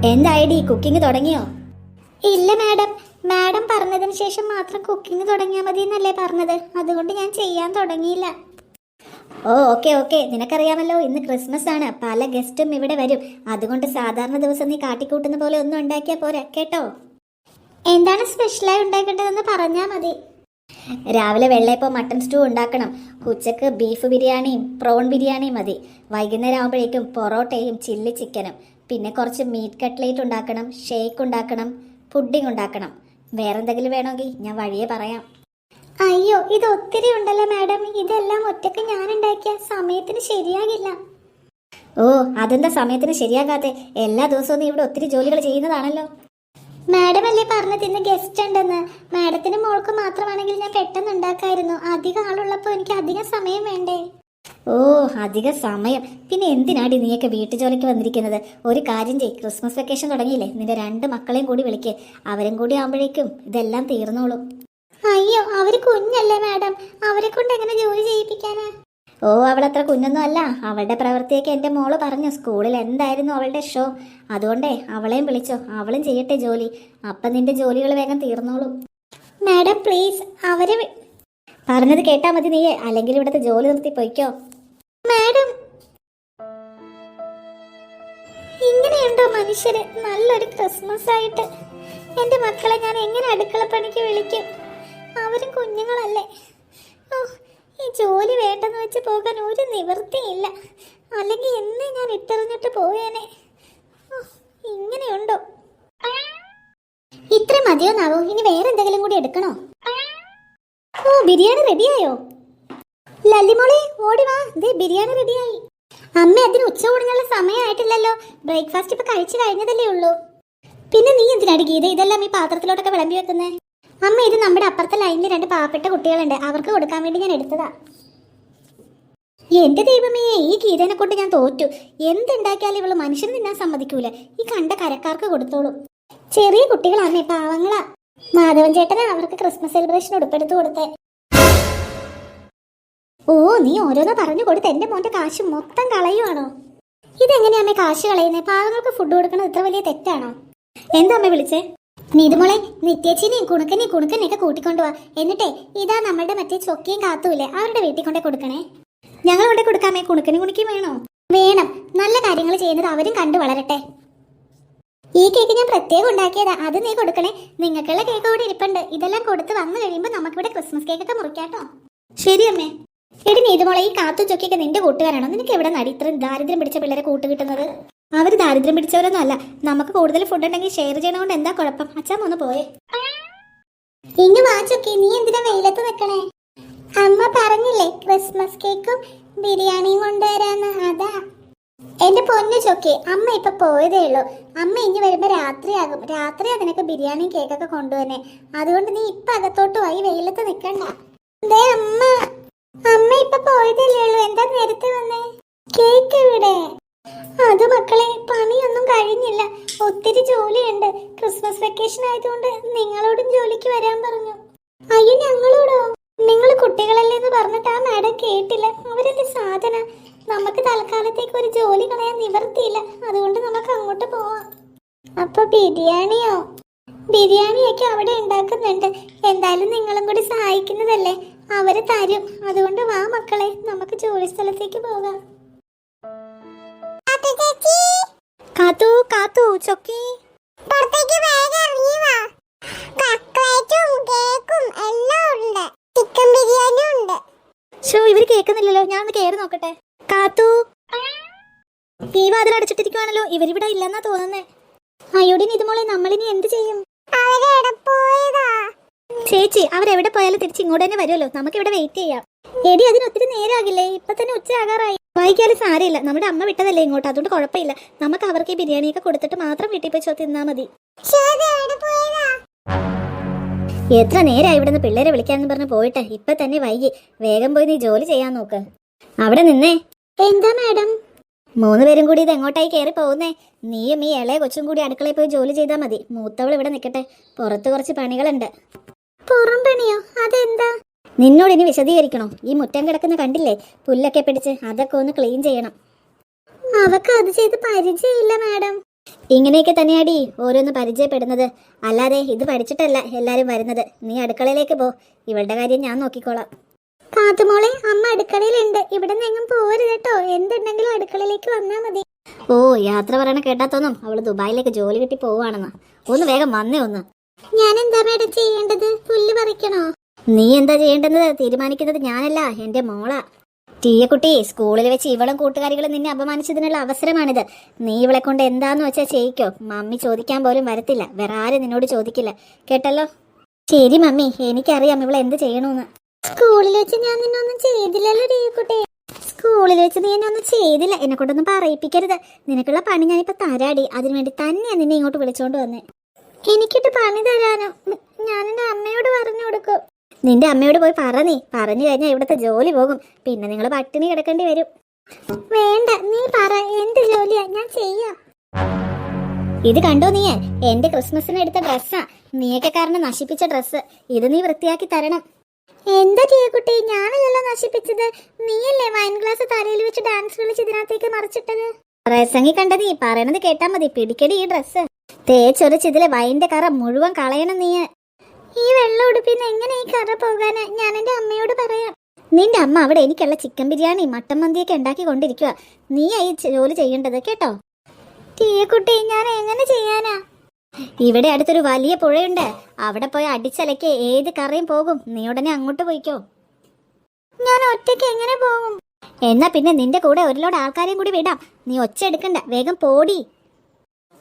എന്തായിടി cooking തുടങ്ങിയോ? ഇല്ല madam, madam പറഞ്ഞതിന് ശേഷം മാത്രം കുക്കിംഗ് തുടങ്ങിയാൽ മതി എന്നല്ലേ പറഞ്ഞത്. അതുകൊണ്ട് ഞാൻ ചെയ്യാൻ തുടങ്ങിയില്ല. ഓ ഓക്കെ ഓക്കെ, നിനക്കറിയാമല്ലോ ഇന്ന് ക്രിസ്മസ് ആണ്, പല ഗസ്റ്റും ഇവിടെ വരും. അതുകൊണ്ട് സാധാരണ ദിവസം നീ കാട്ടിക്കൂട്ടുന്ന പോലെ ഒന്നും ഉണ്ടാക്കിയാൽ പോരാ കേട്ടോ. എന്താണ് സ്പെഷ്യലായി ഉണ്ടാക്കേണ്ടതെന്ന് പറഞ്ഞാൽ മതി. രാവിലെ വെള്ളയപ്പം മട്ടൺ സ്റ്റൂ ഉണ്ടാക്കണം. ഉച്ചക്ക് ബീഫ് ബിരിയാണിയും പ്രോൺ ബിരിയാണിയും മതി. വൈകുന്നേരം ആകുമ്പോഴേക്കും പൊറോട്ടയും ചില്ലി ചിക്കനും, പിന്നെ കുറച്ച് മീറ്റ് കട്ട്ലേറ്റ് ഉണ്ടാക്കണം, ഷേക്ക് ഉണ്ടാക്കണം, പുഡിംഗ് ഉണ്ടാക്കണം. വേറെന്തെങ്കിലും വേണമെങ്കിൽ ഞാൻ വഴിയെ പറയാം. അയ്യോ, ഇത് ഒത്തിരി ഉണ്ടല്ലോ മാഡം. ഇതെല്ലാം ഒറ്റയ്ക്ക് ഞാൻ ഉണ്ടാക്കിയ സമയത്തിന് ശരിയാകില്ല. ഓ, അതെന്താ സമയത്തിന് ശരിയാകാതെ? എല്ലാ ദിവസവും നീ ഇവിടെ ഒത്തിരി ജോലികൾ ചെയ്യുന്നതാണല്ലോ. മാഡം അല്ലേ പറഞ്ഞത് ഇന്ന് ഗസ്റ്റ് ഉണ്ടെന്ന്. മാഡത്തിന് മോൾക്ക് മാത്രമാണെങ്കിൽ ഞാൻ പെട്ടെന്ന് ഉണ്ടാക്കായിരുന്നു. അധികം ആളുള്ളപ്പോൾ എനിക്ക് അധികം സമയം വേണ്ടേ? ഓ, അധിക സമയം. പിന്നെ എന്തിനാടി നീയൊക്കെ വീട്ടു ജോലിക്ക് വന്നിരിക്കുന്നത്? ഒരു കാര്യം ചെയ്യ്, ക്രിസ്മസ് വെക്കേഷൻ തുടങ്ങിയില്ലേ, നിന്റെ 2 മക്കളെയും കൂടി വിളിക്ക്. അവരും കൂടി ആകുമ്പോഴേക്കും ഇതെല്ലാം തീർന്നോളും. അയ്യോ, അവര് കുഞ്ഞല്ലേ മാഡം, അവരെ കൊണ്ട് എങ്ങനെ ജോലി ചെയ്യിപ്പിക്കാനാ? ഓ, അവളത്ര കുഞ്ഞൊന്നും അല്ല. അവളുടെ പ്രവൃത്തിയൊക്കെ എൻ്റെ മോള് പറഞ്ഞു. സ്കൂളിൽ എന്തായിരുന്നു അവളുടെ ഷോ. അതുകൊണ്ടേ അവളെയും വിളിച്ചോ, അവളും ചെയ്യട്ടെ ജോലി. അപ്പം നിന്റെ ജോലികൾ വേഗം തീർന്നോളും. മാഡം പ്ലീസ്, അവര് പറഞ്ഞത് കേട്ടാ മതി നീയെ, അല്ലെങ്കിൽ ഇവിടുത്തെ ജോലി നിർത്തി പൊയ്ക്കോ. മാഡം, ഇങ്ങനെയുണ്ടോ മനുഷ്യര്? നല്ലൊരു ക്രിസ്മസ് ആയിട്ട് എൻ്റെ മക്കളെ ഞാൻ എങ്ങനെ അടുക്കളപ്പണിക്ക് വിളിക്കും? അവരും കുഞ്ഞുങ്ങളല്ലേ. ഓ, ഈ ജോലി വേണ്ടെന്ന് വെച്ച് പോകാൻ ഒരു നിവൃത്തിയില്ല. അല്ലെങ്കിൽ എന്നേ ഞാൻ ഇട്ടെറിഞ്ഞിട്ട് പോയേനെ. ഇങ്ങനെയുണ്ടോ? ഇത്ര മതിയോന്നാവോ? ഇനി വേറെ എന്തെങ്കിലും കൂടി എടുക്കണോ? ഓ, ബിരിയാണി റെഡിയായോ? ലല്ലിമോളെ ഓടി വാ, ദേ ബിരിയാണി റെഡിയായി. അമ്മ, അതിന് ഉച്ച കൂടിനുള്ള സമയമായിട്ടില്ലല്ലോ. ബ്രേക്ക്ഫാസ്റ്റ് ഇപ്പൊ കഴിച്ചു കഴിഞ്ഞതല്ലേ ഉള്ളൂ. പിന്നെ നീ എന്തിനാടി ഗീത ഇതെല്ലാം ഈ പാത്രത്തിലോട്ടൊക്കെ വിളമ്പി വെക്കുന്നേ? അമ്മ, ഇത് നമ്മുടെ അപ്പുറത്തെ ലൈനിൽ 2 പാവപ്പെട്ട കുട്ടികളുണ്ട്, അവർക്ക് കൊടുക്കാൻ വേണ്ടി ഞാൻ എടുത്തതാ. എന്റെ ദൈവമേ, ഈ ഗീതനെ കൊണ്ട് ഞാൻ തോറ്റു. എന്തുണ്ടാക്കിയാലും ഇവള് മനുഷ്യന് തിന്നാൻ സമ്മതിക്കൂല. ഈ കണ്ട കരക്കാർക്ക് കൊടുത്തോളൂ. ചെറിയ കുട്ടികളാണേ, പാവങ്ങളാ. മാധവൻ ചേട്ടനാ അവർക്ക് ക്രിസ്മസ് സെലിബ്രേഷൻ ഉടുപ്പെടുത്തു കൊടുത്തേ. ഓ, നീ ഓരോന്ന് പറഞ്ഞു കൊടുത്ത് എന്റെ മോന്റെ കാശ് മൊത്തം കളയുവാണോ? ഇതെങ്ങനെയാ കാശ് കളയുന്നേ? പാവങ്ങൾക്ക് ഫുഡ് കൊടുക്കണത് ഇത്ര വലിയ തെറ്റാണോ? എന്താ അമ്മ വിളിച്ചേ? നീതുമോളെ, നിത്യേച്ചിനെയും കുണുക്കനെയൊക്കെ കൂട്ടിക്കൊണ്ടുപോവാ. എന്നിട്ടേ ഇതാ നമ്മളുടെ മറ്റേ ചൊക്കിയും കാത്തുമില്ലേ, അവരുടെ വീട്ടിൽ കൊണ്ടേ കൊടുക്കണേ. ഞങ്ങൾ കൊണ്ടേ കൊടുക്കാമേ. കുണുക്കിയും വേണോ? വേണം. നല്ല കാര്യങ്ങൾ ചെയ്യുന്നത് അവരും കണ്ടു വളരട്ടെ. ഈ കേക്ക് ഞാൻ പ്രത്യേകം ഉണ്ടാക്കിയതാ, അത് നീ കൊടുക്കണേ. നിങ്ങൾക്കുള്ള കേക്ക് കൂടി ഇരിപ്പുണ്ട്. ഇതെല്ലാം കൊടുത്ത് വന്നു കഴിയുമ്പോൾ നമുക്കിവിടെ ക്രിസ്മസ് കേക്കൊക്കെ മുറിക്കാട്ടോ. ശരി അമ്മേ. എടി നീതുമോളെ, ഈ കാത്തും ചൊക്കിയൊക്കെ നിന്റെ കൂട്ടുകാരാണോ? നിനക്ക് എവിടെ നടി ഇത്രയും ദാരിദ്ര്യം പിടിച്ച പിള്ളേരെ കൂട്ട് കിട്ടുന്നത്? അവർ ദാരിദ്ര്യം പിടിച്ചവരൊന്നും അല്ല. നമുക്ക് കൂടുതൽ ഫുഡ് ഉണ്ടെങ്കിൽ ഷെയർ ചെയ്യണോണ്ട് എന്താ കുഴപ്പം? അച്ഛാ ഒന്ന് പോയേ. ഇന്ന് വാച്ചൊക്കെ നീ എന്തിനാ വെയിലത്ത് നിൽക്കണേ? അമ്മ പറഞ്ഞില്ലേ ക്രിസ്മസ് കേക്കും ബിരിയാണിയും കൊണ്ടുവരാന്ന്, അതാ. എന്റെ പൊന്നു ചൊക്കെ, അമ്മ ഇപ്പൊ പോയതേ ഉള്ളൂ. അമ്മ ഇനി വരുമ്പോ രാത്രിയാകും. രാത്രി അതിനൊക്കെ ബിരിയാണിയും കേക്കൊക്കെ കൊണ്ടുവന്നേ. അതുകൊണ്ട് നീ ഇപ്പൊ അകത്തോട്ട് പോയി വെയിലത്ത് നിക്കണ്ട. അമ്മ, അമ്മ ഇപ്പൊ പോയതല്ലേ ഉള്ളൂ, എന്താ നേരത്തെ വന്നേ? കേക്ക് എവിടെ? അത് മക്കളെ, പണിയൊന്നും കഴിഞ്ഞില്ല, ഒത്തിരി ജോലിയുണ്ട്. ക്രിസ്മസ് വെക്കേഷൻ ആയതുകൊണ്ട് നിങ്ങളോടും ജോലിക്ക് വരാൻ പറഞ്ഞു. അയ്യോ, ഞങ്ങളോടോ? നിങ്ങൾ കുട്ടികളല്ലേന്ന് പറഞ്ഞിട്ട് ആ മാഡം കേട്ടില്ല. അവരെന്റെ സാധന. നമുക്ക് തൽക്കാലത്തേക്ക് ഒരു ജോലി കളയാൻ നിവർത്തിയില്ല. അതുകൊണ്ട് നമുക്ക് അങ്ങോട്ട് പോവാം. അപ്പൊ ബിരിയാണിയോ? ബിരിയാണിയൊക്കെ അവിടെ ഉണ്ടാക്കുന്നുണ്ട്. എന്തായാലും നിങ്ങളും കൂടി സഹായിക്കുന്നതല്ലേ, അവര് തരും. അതുകൊണ്ട് വാ മക്കളെ, നമുക്ക് ജോലി സ്ഥലത്തേക്ക് പോകാം. കാത്തു കാത്തു ചൊക്കി, പുറത്തേക്ക് വേഗം ഇറങ്ങി വാ. കട്ട്ലേറ്റും കേക്കും എല്ലാം ഉണ്ട്, ചിക്കൻ ബിരിയാണി ഉണ്ട്. ഷോ, ഇവര് കേൾക്കുന്നില്ലല്ലോ, ഞാൻ ഒന്ന് കേറി നോക്കട്ടെ. കാത്തു, ഈ വാതിൽ അടച്ചിട്ടിരിക്കുവാണല്ലോ, ഇവരിവിടെ ഇല്ലെന്നാ തോന്നുന്നേ. അയ്യോടി ഇതുമോളെ, നമ്മളിനി എന്ത് ചെയ്യും? ചേച്ചി, അവരെവിടെ പോയാലും തിരിച്ച് ഇങ്ങോട്ട് തന്നെ വരുമല്ലോ. നമുക്ക് ഇവിടെ വെയിറ്റ് ചെയ്യാം. എടി, അതിന് ഒത്തിരി നേരമാകില്ലേ? ഇപ്പൊ തന്നെ ഉച്ച ആകാറായി. വൈകിയാലും സാരമില്ല, നമ്മുടെ അമ്മ വിട്ടതല്ലേ ഇങ്ങോട്ട്, അതുകൊണ്ട് കുഴപ്പമില്ല. നമുക്ക് അവർക്ക് ഈ ബിരിയാണിയൊക്കെ കൊടുത്തിട്ട് മാത്രം വീട്ടിൽ പോയി തിന്നാ മതി. എത്ര നേരമായി ഇവിടെ നിന്ന് പിള്ളേരെ വിളിക്കാന്ന് പറഞ്ഞ് പോയിട്ട് ഇപ്പൊ തന്നെ വൈകി. വേഗം പോയി നീ ജോലി ചെയ്യാൻ നോക്ക്. അവിടെ നിന്നേ. എന്താ മാഡം? 3 പേരും കൂടി ഇത് എങ്ങോട്ടായി കയറി പോകുന്നേ? നീയും ഈ ഇളയ കൊച്ചും കൂടി അടുക്കളയിൽ പോയി ജോലി ചെയ്താൽ മതി. മൂത്തവൾ ഇവിടെ നിൽക്കട്ടെ, പുറത്ത് കുറച്ച് പണികളുണ്ട്. പുറം പണിയോ? അതെന്താ? നിന്നോട് ഇനി വിശദീകരിക്കണോ? ഈ മുറ്റം കിടക്കുന്ന കണ്ടില്ലേ, പുല്ലൊക്കെ പിടിച്ച്, അതൊക്കെ ഒന്ന് ക്ലീൻ ചെയ്യണം. അവക്ക് അത് ചെയ്ത് പരിചയമില്ല മാഡം. ഇങ്ങനെയൊക്കെ തന്നെയാടി ഓരോന്ന് പരിചയപ്പെടുന്നത്. അല്ലാതെ ഇത് പഠിച്ചിട്ടല്ല എല്ലാരും വരുന്നത്. നീ അടുക്കളയിലേക്ക് പോ, ഇവളുടെ കാര്യം ഞാൻ നോക്കിക്കോളാം. കാത്തുമോളെ, അമ്മ അടുക്കളയിലുണ്ട്. ഇവിടെ നിന്ന് എങ്ങും പോരുത് കേട്ടോ. എന്തുണ്ടെങ്കിലും അടുക്കളയിലേക്ക് വന്നാ മതി. ഓ, യാത്ര പറയണ കേട്ടാത്തോന്നും അവള് ദുബായിലേക്ക് ജോലി കിട്ടി പോവാണെന്ന്. ഒന്ന് വേഗം വന്നേ ഒന്ന്. ഞാൻ എന്താ മേഡം ചെയ്യേണ്ടത്? പുല്ല് പറിക്കണോ? നീ എന്താ ചെയ്യേണ്ടത് തീരുമാനിക്കുന്നത് ഞാനല്ല, എന്റെ മോളാ. ടീയക്കുട്ടി, സ്കൂളിൽ വെച്ച് ഇവളും കൂട്ടുകാരികളും നിന്നെ അപമാനിച്ചതിനുള്ള അവസരമാണിത്. നീ ഇവളെ കൊണ്ട് എന്താന്ന് വെച്ചാൽ ചെയ്യിക്കോ. മമ്മി ചോദിക്കാൻ പോലും വരത്തില്ല. വേറെ ആരും നിന്നോട് ചോദിക്കില്ല, കേട്ടല്ലോ? ശരി മമ്മി, എനിക്കറിയാം ഇവളെ എന്ത് ചെയ്യണമെന്ന്. സ്കൂളിൽ വെച്ച് ഞാൻ നിന്നൊന്നും ചെയ്തില്ലല്ലോ ടീയക്കുട്ടി. സ്കൂളിൽ വെച്ച് നീ എന്നെ ഒന്നും ചെയ്തില്ല. എന്നെ കൊണ്ടൊന്നും പറയിപ്പിക്കരുത്. നിനക്കുള്ള പണി ഞാനിപ്പോ തരാടി. അതിനുവേണ്ടി തന്നെയാ നിന്നെ ഇങ്ങോട്ട് വിളിച്ചോണ്ട് വന്നേ. എനിക്കിട്ട് പണി തരാനോ? ഞാൻ എന്റെ അമ്മയോട് പറഞ്ഞു കൊടുക്കും. നിന്റെ അമ്മയോട് പോയി പറ. നീ പറഞ്ഞു കഴിഞ്ഞാൽ ഇവിടുത്തെ ജോലി പോകും. പിന്നെ നിങ്ങൾ പട്ടിണി കിടക്കേണ്ടി വരും. വേണ്ട, നീ പറ, എന്ത് ജോലിയാ ഞാൻ ചെയ്യാം. ഇത് കണ്ടോ നീ? എന്റെ ക്രിസ്മസിന് എടുത്ത ഡ്രസ്സാ. നീയൊക്കെ കാരണം നശിപ്പിച്ച ഡ്രസ്സ്. ഇത് നീ വൃത്തിയാക്കി തരണം. എന്താ ടീയക്കുട്ടി, ഞാനല്ലല്ലോ നശിപ്പിച്ചത്. നീയല്ലേ വൈൻ ഗ്ലാസ് തലയിൽ വെച്ച് ഡാൻസ് കളിച്ച് ഇതിനകത്തേക്ക് മറിച്ചിട്ടത്. പ്രസംഗി കണ്ട നീ പറയണത് കേട്ടാ മതി. പിടിക്കടി ഈ ഡ്രസ്സ്. തേച്ചൊരച്ചിതിലെ വൈൻ്റെ കറ മുഴുവൻ കളയണം നീ. ഈ വെള്ളം ഉടുപ്പിന്ന് എങ്ങനെ ഈ കറ പോകാനാ? ഞാൻ എന്റെ അമ്മയോട് പറയാം. നിന്റെ അമ്മ അവിടെ എനിക്കുള്ള ചിക്കൻ ബിരിയാണി മട്ടൻ മന്തിയൊക്കെ ഉണ്ടാക്കി കൊണ്ടിരിക്കുക. നീയാ ഈ ജോലി ചെയ്യേണ്ടത്, കേട്ടോ? ടീയക്കുട്ടി, ഞാൻ എങ്ങനെ ചെയ്യാനാ? ഇവിടെ അടുത്തൊരു വലിയ പുഴയുണ്ട്. അവിടെ പോയി അടിച്ചലക്ക് ഏത് കറയും പോകും. നീ ഉടനെ അങ്ങോട്ട് പോയിക്കോ. ഞാൻ ഒറ്റയ്ക്ക് എങ്ങനെ പോകും? എന്നാ പിന്നെ നിന്റെ കൂടെ ഒരു ലോഡ് ആൾക്കാരെയും കൂടി വിടാം. നീ ഒച്ച എടുക്കണ്ട, വേഗം പോടി.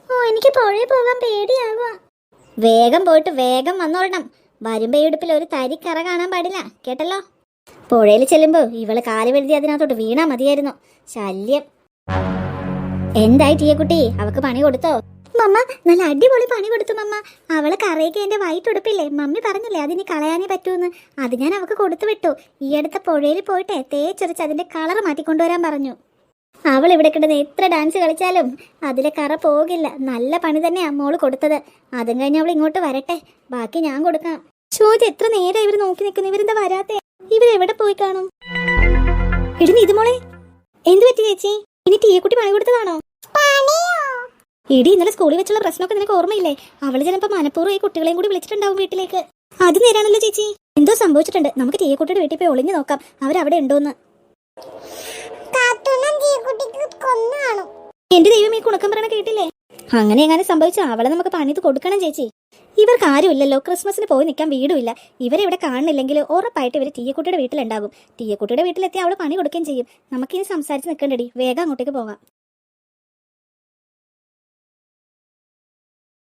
ഓ, എനിക്ക് പുഴയിൽ പോകാൻ പേടിയാവുക. വേഗം പോയിട്ട് വേഗം വന്നോളണം. വരുമ്പോ ഈ ഉടുപ്പിൽ ഒരു തരി കറ കാണാൻ പാടില്ല, കേട്ടല്ലോ? പുഴയിൽ ചെല്ലുമ്പോ ഇവള് കാല് വെഴുതി അതിനകത്തോട്ട് വീണാ മതിയായിരുന്നു. ശല്യം. എന്തായി ടീയക്കുട്ടി, അവക്ക് പണി കൊടുത്തോ? മമ്മ, നല്ല അടിപൊളി പണി കൊടുത്തു മമ്മ. അവള് കറയൊക്കെ എന്റെ വൈറ്റുടുപ്പില്ലേ, മമ്മി പറഞ്ഞില്ലേ അതിന് കളയാനേ പറ്റൂന്ന്. അത് ഞാൻ അവക്ക് കൊടുത്തു വിട്ടു. ഈ അടുത്ത പുഴയിൽ പോയിട്ടെ തേച്ചൊരച്ച് അതിന്റെ കളർ മാറ്റിക്കൊണ്ടുവരാൻ പറഞ്ഞു. അവൾ ഇവിടെ കിടന്ന് എത്ര ഡാൻസ് കളിച്ചാലും അതിലെ കറ പോകില്ല. നല്ല പണി തന്നെയാ മോള് കൊടുത്തത്. അതും കഴിഞ്ഞ് അവൾ ഇങ്ങോട്ട് വരട്ടെ, ബാക്കി ഞാൻ കൊടുക്കാം. ചോദ്യം, എത്ര നേരം ഇവർ നോക്കി നിൽക്കുന്നു. ഇവരെന്താ വരാത്തെ? ഇവരെവിടെ പോയി കാണും? ഇടുന്നു ഇത് മോളെ. എന്ത് പറ്റി ചേച്ചി? ഇനി ടീയക്കുട്ടി പണി കൊടുത്തതാണോ? ഇടി, ഇന്നലെ സ്കൂളിൽ വെച്ചുള്ള പ്രശ്നമൊക്കെ നിനക്ക് ഓർമ്മയില്ലേ? അവള് ചിലപ്പോ മനഃപൂർവ്വം ഈ കുട്ടികളെയും കൂടി വിളിച്ചിട്ടുണ്ടാവും വീട്ടിലേക്ക്. അത് നേരാണല്ലോ ചേച്ചി. എന്തോ സംഭവിച്ചിട്ടുണ്ട്. നമുക്ക് ടീയക്കുട്ടിയുടെ വീട്ടിൽ പോയി ഒളിഞ്ഞു നോക്കാം അവരവിടെ ഉണ്ടോന്ന്. എന്റെ ദൈവം, ഈ കുണക്കം പറയണ കേട്ടില്ലേ? അങ്ങനെ എങ്ങനെ സംഭവിച്ച അവളെ നമുക്ക് പണിത് കൊടുക്കണം ചേച്ചി. ഇവർക്ക് ആരുമില്ലല്ലോ, ക്രിസ്മസിന് പോയി നിൽക്കാൻ വീടുമില്ല. ഇവരെവിടെ കാണുന്നില്ലെങ്കിൽ ഉറപ്പായിട്ട് ഇവർ ടീയക്കുട്ടിയുടെ വീട്ടിലുണ്ടാകും. ടീയക്കുട്ടിയുടെ വീട്ടിലെത്തി അവള് പണി കൊടുക്കുകയും ചെയ്യും. നമുക്കിനി സംസാരിച്ച് നിൽക്കണ്ടടി, വേഗം അങ്ങോട്ടേക്ക് പോകാം.